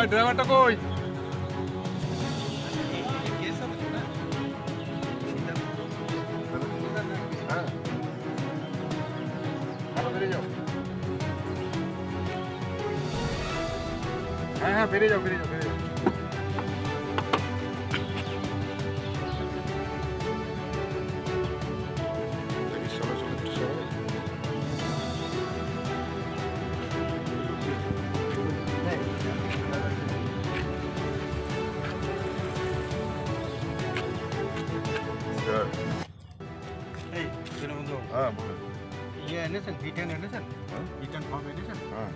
ভাই ড্রাইভারটা কই? হ্যাঁ বেরিয়ে যাও। হ্যাঁ বেরিয়ে যাও, বেরিয়ে যাও, বেরিয়ে যাও। এই বন্ধু, হ্যাঁ বলুন। ইয়ে এনেছেন, রিটার্ন এনেছেন? হ্যাঁ রিটার্ন ফর্ম এনেছেন? হ্যাঁ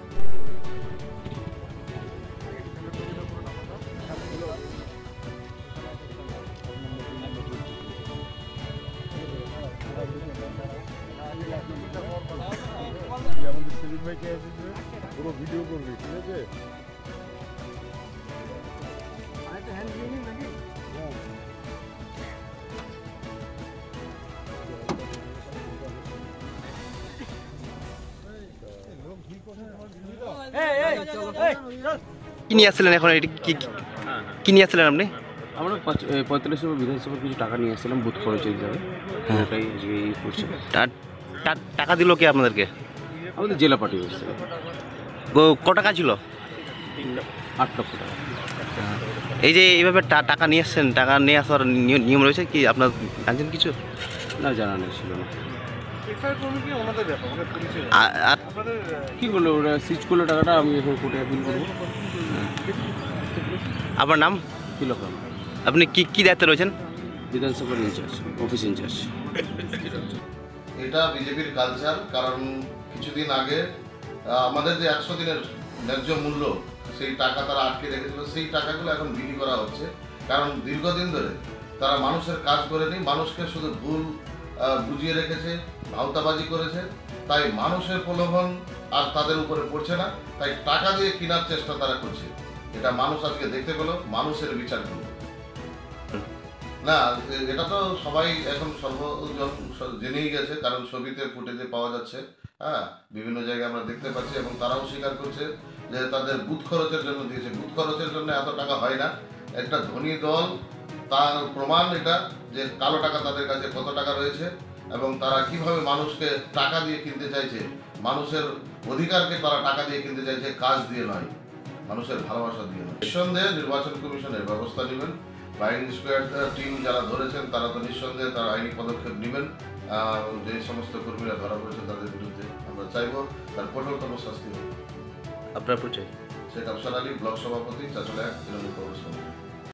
আমাদের সেলিম ভাইকে পুরো ভিডিও করবি, ঠিক আছে? কি নিয়ে আসছিলেন এখন? এটি কি নিয়ে আসছিলেন আপনি? আমরা 45 বিধানসভার কিছু টাকা নিয়ে এসেছিলাম বুথ খরচের হিসাবে। ওটাই আজকে করছে। টাকা দিল কে আপনাদেরকে? আমাদের জেলা পার্টি হচ্ছে। ক টাকা ছিল? 8 লক্ষ টাকা। এই যে এইভাবে টাকা নিয়ে আসছেন, টাকা নিয়ে আসার নিয়ম রয়েছে কি আপনার জানছেন কিছু? না, জানা নেই, ছিল না। আর কী করলো ওরা? সিজ করলো টাকাটা, আমি এখন কোর্টে অ্যাপিল করবো। আপনার নাম? তিলকরাম, আপনি কি দায়িত্বে রয়েছেন? বিধানসভার ইনচার্জ, অফিস ইনচার্জ। এটা বিজেপির কালচার। কারণ কিছুদিন আগে আমাদের যে 100 দিনের ন্যায্য মূল্য, সেই টাকা তারা আটকে রেখেছিল, সেই টাকাগুলো এখন বিলি করা হচ্ছে। কারণ দীর্ঘদিন ধরে তারা মানুষের কাজ করেনি, মানুষকে শুধু ভুল বুঝিয়ে রেখেছে, ভাওতাবাজি করেছে। তাই মানুষের প্রলোভন আর তাদের উপরে পড়ছে না, তাই টাকা দিয়ে কেনার চেষ্টা তারা করছে। এটা মানুষ আজকে দেখতে পেল, মানুষের বিচার করল না। এটা তো সবাই এখন জেনেই গেছে, কারণ ছবিতে ফুটেজে পাওয়া যাচ্ছে। হ্যাঁ, বিভিন্ন জায়গায় আমরা দেখতে পাচ্ছি এবং তারাও স্বীকার করছে যে তাদের বুথ খরচের জন্য দিয়েছে। বুথ খরচের জন্য এত টাকা হয় না। একটা ধনী দল, তার প্রমাণ এটা যে কালো টাকা তাদের কাছে কত টাকা রয়েছে এবং তারা কিভাবে মানুষকে টাকা দিয়ে কিনতে চাইছে। মানুষের অধিকারকে তারা টাকা দিয়ে কিনতে চাইছে, কাজ দিয়ে নয়, মানুষের ভালোবাসা দিয়ে নয়। নিঃসন্দেহে নির্বাচন কমিশনের ব্যবস্থা নেবেন। ফ্লাইং স্কোয়াড টিম যারা ধরেছেন তারা তো নিঃসন্দেহে তারা আইনি পদক্ষেপ নেবেন। যে সমস্ত কর্মীরা ধরা পড়েছে তাদের বিরুদ্ধে আমরা চাইব তার কঠোরতম শাস্তি হবে। আপনার পরিচয়? শেখ আফসার আলী, ব্লক সভাপতি, চাচলা 1 তৃণমূল কংগ্রেস কমিটি।